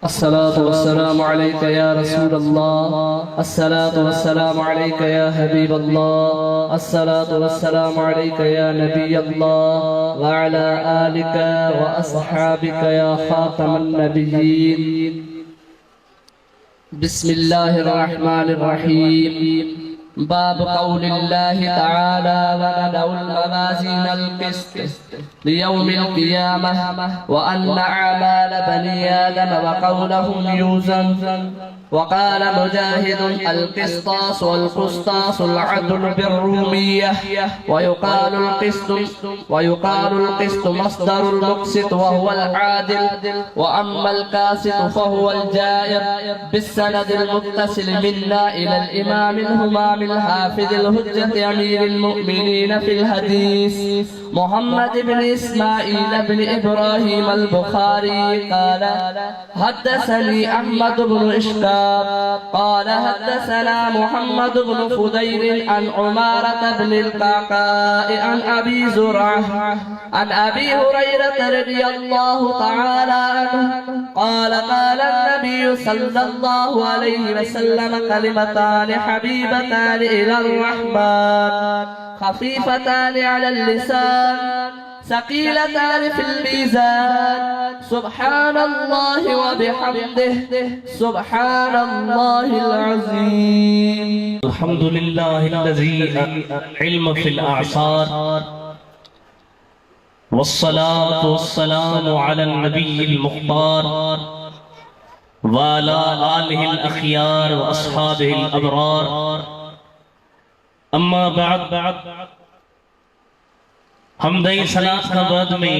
अस्सलातु वस्सलामु अलैका या रसूल अल्लाह, अस्सलातु वस्सलामु अलैका या हबीब अल्लाह, अस्सलातु वस्सलामु अलैका या नबी अल्लाह व अला आलिका व अस्हाबिका या खातमन नबिय्यीन। बिस्मिल्लाहिर रहमानिर रहीम। बाब कौलिल्लाहि तआला व नदउल मवाज़ीनल क़िस्त लियौमिल क़ियामह व अन्ना अअमाल बनी आदम व क़ौलहुम यूज़न। वक़ाल मुजाहिदुन अल क़िस्तास वल क़ुस्तासुल अदल बिर्रूमिय्यह व युक़ालुल क़िस्त मस्दरुल मुक़सित व हुवल आदिल व अम्मल क़ासित फ़हुवल जाइर बिस्सनदिल मुत्तसिल मिन्ना इलल इमामिल हुमामिल हाफ़िज़िल हुज्जति अमीरिल मुअमिनीन फ़िल हदीस मुहम्मद इब्न इस्माईल इब्न इब्राहीम अल बुखारी क़ाल हद्दसनी अहमद इब्न इश्क़ाक़ क़ाल हद्दसना मुहम्मद इब्न फ़ुदैल अन उमारत इब्न अल क़अक़ाअ अन अबी ज़ुरअह अन अबी हुरैरह रज़ियल्लाहु तआला अन्हु क़ाल क़ाल अन्नबी सल्लल्लाहु अलैहि वसल्लम कलिमतान हबीबतान इलर रहमान खफीफतान अलल लिसान सकीलतान फिल मीज़ान सुब्हानल्लाहि व बिहम्दिहि सुब्हानल्लाहिल अज़ीम। अल्हम्दुलिल्लाहिल्लज़ी इल्म फिल आसार वस्सलातु वस्सलामु अलन नबिय्यिल मुख्तार व अला आलिहिल अखयार व अस्हाबिहिल अबरार। अम्मा बाद, हमदई सलात का बाद में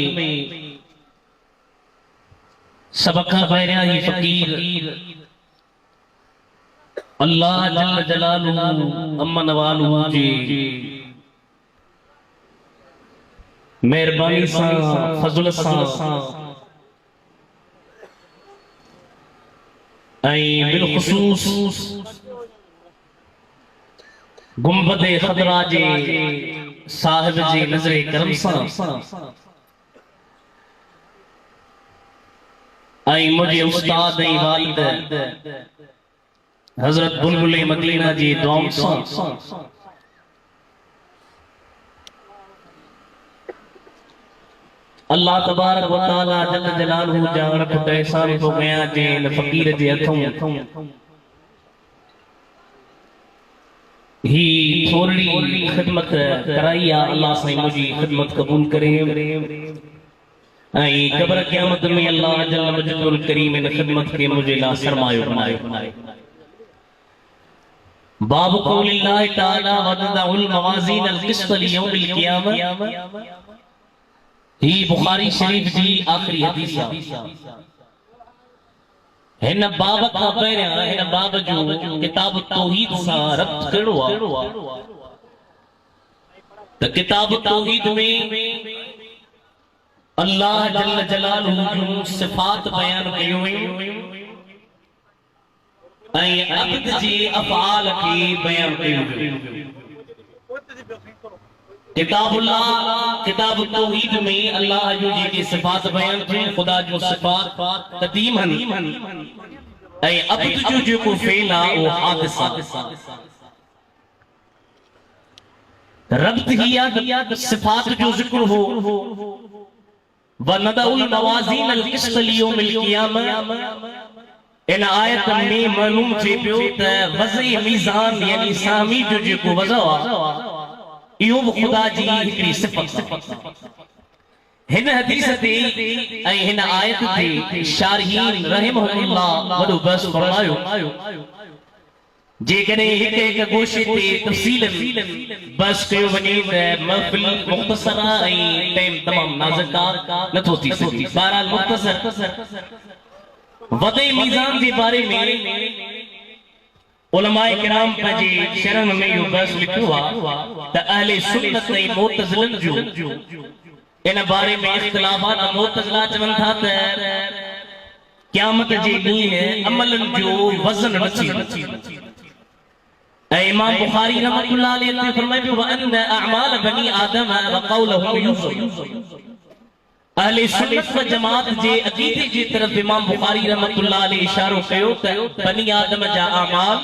सबका बैरिया ही फकीर अल्लाह जल्ल जलालुहु अम्मा नवालुहु जी मेहरबानी सा फज़ल सा ऐं बिलखुसूस गुंबदे खदरा जे साहिब जी नजरे करम सा ऐं मुझे उस्ताद ऐं वालिद हजरत बुलबुल मदीना जी दुआउं सा अल्लाह तबारक व तआला जल्ल जलालुहु जान खुद एहसान तो गया जे फकीर जे हथों ही थोड़ी खिदमत कराई आ। अल्लाह साईं मुझी खिदमत कबूल करे ऐं क़ब्र क़यामत में अल्लाह जल्ल मजदुल करीम इन खिदमत के मुझे ला सरमायो बनाए। बाब कौलिल्लाहि तआला व नदउल मवाज़ीनल क़िस्त लियौमिल क़ियामह। ही बुखारी शरीफ जी आखिरी हदीस हिन बाब का पहिरियां हिन बाब जो किताब तौहीद सां रब्त कहिड़ो आहे त किताब तौहीद में अल्लाह जल्ल जलालुहु जूं सिफ़ात बयान कयूं वयूं ऐं अब्द जे अफ़आल खे बयान कयूं वयूं। किताब तौहीद में अल्लाह जो जेके सिफ़ात बयान थियूं खुदा जो सिफ़ात क़दीम ऐं अब्द जो जेको फ़ेल आहे उहो हादिसा रब्त ही आहे सिफ़ात जो ज़िक्र हो व नदउल मवाज़ीनल क़िस्त लियौमिल क़ियामह। इन आयत में मालूम थे पियो त वज़े मीज़ान यानी सामी जो जेको वज़ो आहे इहो बि खुदा जी हिकड़ी सिफ़त। हिन हदीस ते ऐं हिन आयत ते शारहीन रहमहुल्लाह वॾो बहस फरमायो। जेकॾहिं हिक गोशे ते तफ़सीलन बहस कयो वञे त महफ़िल मुख़्तसर ऐं टाइम तमाम नाज़ुक आहे, नथो थी सघे। बहरहाल मुख़्तसर वॾे मीज़ान जे बारे में उलमाए किराम पंहिंजे शरह में इहो बहस लिखियो आहे त अहले सुन्नत ऐं मुअतज़िलन जो इन बारे में इख्तिलाफ़ात। मुअतज़िला चवनि था त क़यामत जे ॾींहुं अमलनि जो वज़न न थींदो ऐं इमाम बुखारी रहमतुल्लाह अलैहि ते फरमाए पियो व अन अअमाल बनी आदम व क़ौलहुम यूज़न। अहले सुन्नत व जमात जे अकीदे जे तरफ इमाम बुखारी रहमतुल्लाह अलैहि इशारो कयो त बनी आदम जा अमाल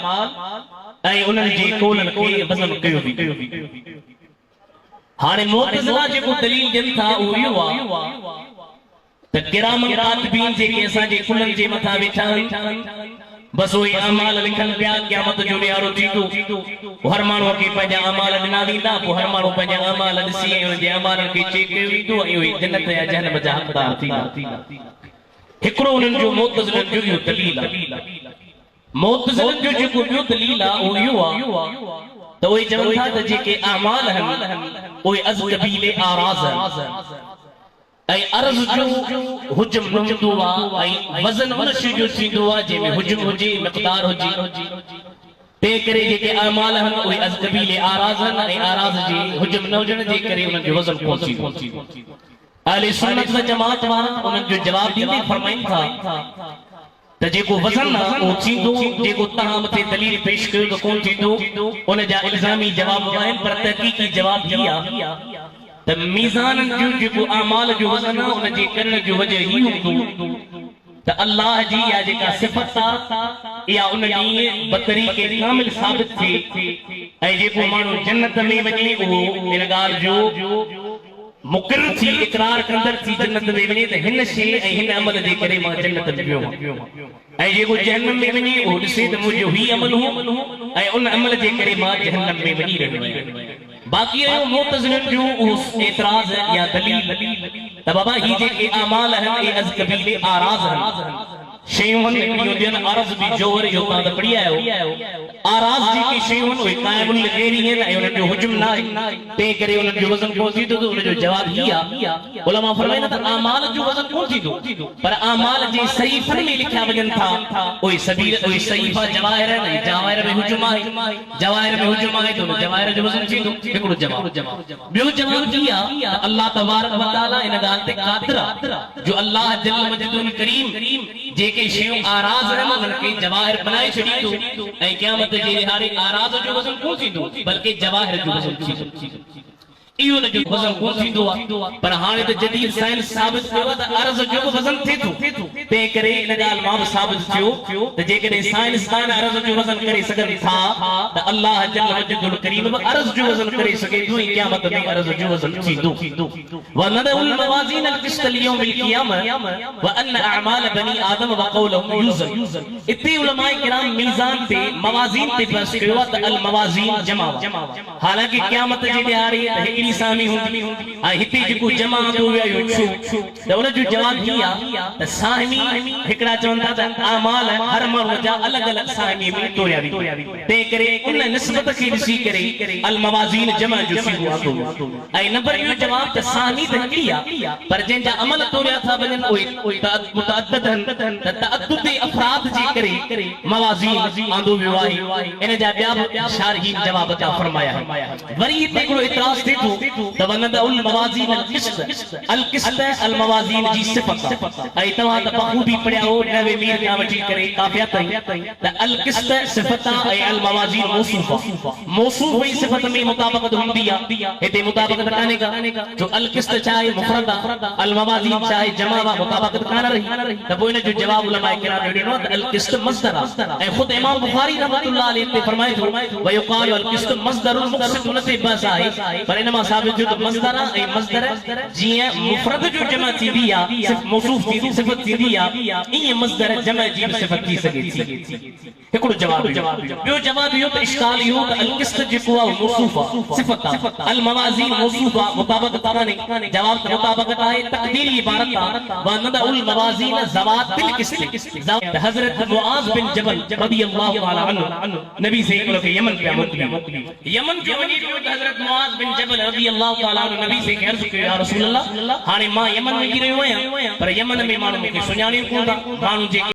ऐं उन्हनि जे कौलनि खे वज़न कयो वेंदो। हाणे मुअतज़िला जेको दलील ॾियनि था उहो इहो आहे त किरामन कातिबीन जेके असांजे कुलनि जे मथां वेठा आहिनि बस उहे अमाल लिखनि पिया क़यामत जो ॾियारो थींदो हर माण्हूअ खे पंहिंजा अमाल ॾिना वेंदा पोइ हर माण्हू पंहिंजा अमाल ॾिसी ऐं उन्हनि जे अमालनि खे चेक कयो वेंदो ऐं उहे जन्नत या जहन्नम जा हक़दार थींदा। हिकिड़ो उन्हनि जो मुअतज़िलनि जो इहो दलील आहे। मुअतज़िलनि जो जेको ॿियो दलील आहे उहो इहो आहे त उहे चवनि था त जेके अमाल आहिनि उहे अज़ क़बीले आराज़ आहिनि ऐं अर्ज़ जो हुजम न हूंदो आहे ऐं वज़न उन शइ जो थींदो आहे जंहिंमें हुजम हुजे मक़दार हुजे। तंहिं करे जेके अमाल आहिनि उहे अज़ क़बीले आराज़ आहिनि ऐं आराज़ जे हुजम न हुजण जे करे उन्हनि जो वज़न कोन थींदो। अहले सुन्नत व जमात वारा उन्हनि जो जवाब ॾींदे फरमाइनि था त जेको वज़न आहे उहो थींदो जेको तव्हां मथे दलील पेश कयो त कोन थींदो उन जा इल्ज़ामी जवाब आहिनि पर तहक़ीक़ी जवाब हीअ आहे त मीज़ान जो जेको अमाल जो वज़न आहे उन जे करण जो वजह ही हूंदो त अल्लाह जी या जेका सिफ़त आहे या उन ॾींहुं बतरीक़े कामिल साबित थिए ऐं जेको माण्हू जन्नत में वञे उहो इन ॻाल्हि जो मुक़रर थी इक़रार कंदड़ थी जन्नत में वञे त हिन शइ ऐं हिन अमल जे करे मां जन्नत में वियो ऐं जेको जहन्नम में वञे उहो ॾिसे त मुंहिंजो ही अमल हो ऐं उन अमल जे करे मां जहन्नम में वञी रहियो आहियां। बाक़ी रहियो मुअतज़िलनि जो उहो एतिराज़ या दलील त बाबा ही जेके अमाल आहिनि इहे अज़ क़बीले आराज़ आहिनि शयूं आहिनि अर्ज़ बि जोहर इहो तव्हां त पढ़ी आहियो आराज़ जेके शयूं आहिनि उहे क़ाइमुन लिग़ैरी आहिनि ऐं उन्हनि जो हुजम न आहे तंहिं करे उन्हनि जो वज़न कोन थींदो त उनजो जवाब हीअ आहे उलमा फरमाइनि त अमाल जो वज़न कोन थींदो पर अमाल जे सहीफ़नि में लिखिया वञनि था उहे सहीफ़ा जवाहिर आहिनि ऐं जवाहिर में हुजम आहे जवाहिर में हुजम आहे त उन जवाहिर जो वज़न थींदो। हिकिड़ो जवाब ॿियो जवाब हीअ आहे त अल्लाह तबारक व तआला इन ॻाल्हि ते क़ादिर आहे जो अल्लाह जल मजदुल करीम जेके शयूं आराज़ आहिनि उन्हनि खे जवाहिर बनाए छॾींदो ऐं क़यामत जे ॾिहाड़े आराज़ जो वज़न कोन थींदो बल्कि जवाहिर जो वज़न थींदो। इहो न जो वज़न कोन थींदो आहे पर हाणे त जदीद साइंस साबित कयो त अर्ज़ जो बि वज़न थिए थो तंहिं करे इन ॻाल्हि मां बि साबित थियो त जेकॾहिं साइंसदान अर्ज़ जो वज़न करे सघनि था त अल्लाह जल मजदुल करीम बि अर्ज़ जो वज़न करे सघे थो ऐं क़यामत में अर्ज़ जो वज़न थींदो। वनदउल मवाज़ीन अलक़िस्त लियौमिल क़ियामह व अन अअमाल बनी आदम व क़ौलहुम यूज़न। इते उलमाए किराम मीज़ान ते मवाज़ीन ते बहस कयो आहे त अल मवाज़ीन जमा हालांकि क़यामत जे ॾिहाड़े सामी हूंदी ऐं हिते जेको जमा थो वियो छो त उन जो जवाब हीअ आहे त साहमी हिकिड़ा चवनि था त अमाल हर माण्हू जा अलॻि अलॻि साहमी में तोरिया वेंदा तंहिं करे उन निस्बत खे ॾिसी करे अल मवाज़ीन जमा जो सीधो आहे ऐं नंबर इहो जवाब त साहमी त हिकिड़ी आहे पर जंहिंजा अमल तोरिया था वञनि उहे मुतअद्दिद आहिनि त तअद्दुद अफ़राद जे करे मवाज़ीन आंदो वियो आहे इन जा ॿिया बि शारहीन जवाब था फरमाया वरी हिते हिकिड़ो इतराज़ थिए थो तवनदउल मवाज़ीन अलक़िस्त अल मवाज़ीन जी सिफ़त ऐं तव्हां त बख़ूबी पढ़िया हो नवे मीर खां वठी करे काफ़िया ताईं त अलक़िस्त सिफ़त ऐं अल मवाज़ीन मौसूफ़ जी सिफ़त में मुताबिक़त हूंदी आहे हिते मुताबिक़त कान्हे का जो अलक़िस्त चाहे मुफ़रद आहे अल मवाज़ीन चाहे जमा आहे मुताबिक़त कान रही त पोइ इन जो जवाब उलमाए किराम ॾिनो त अलक़िस्त मस्दर आहे ऐं ख़ुदि इमाम बुखारी रहमतुल्लाह अलैहि ते फरमाए थो व युक़ाल अलक़िस्त मस्दरुल मुक़सिद उन ते बहस आहे पर इन मां साबित थियो त मस्दर ऐं मस्दर जीअं मुफ़रद जो जमा थींदी आहे सिर्फ़ मौसूफ़ थींदी सिफ़त थींदी आहे ईअं मस्दर जमा जी बि सिफ़त थी सघे थी। हिकिड़ो जवाब ॿियो जवाब इहो त इश्काल इहो त अलक़िस्त जेको आहे मौसूफ़ आहे सिफ़त आहे अल मवाज़ीन मौसूफ़ आहे मुताबिक़त कान्हे जवाब त मुताबिक़त आहे तक़दीरी इबारत आहे वनदउल मवाज़ीन ज़वातिल क़िस्त हज़रत मुआज़ बिन जबल रज़ियल्लाहु तआला अन्हु नबी से के यमन पे मोकली यमन जो वञी रहियो त हज़रत मुआज़ बिन जबल रज़ियल्लाहु तआला अन्हु नबी से अर्ज़ कयो या रसूल अल्लाह हाणे मां यमन में रहियो आहियां पर यमन में माण्हू मूंखे सुञाणे कोन था माण्हू जेके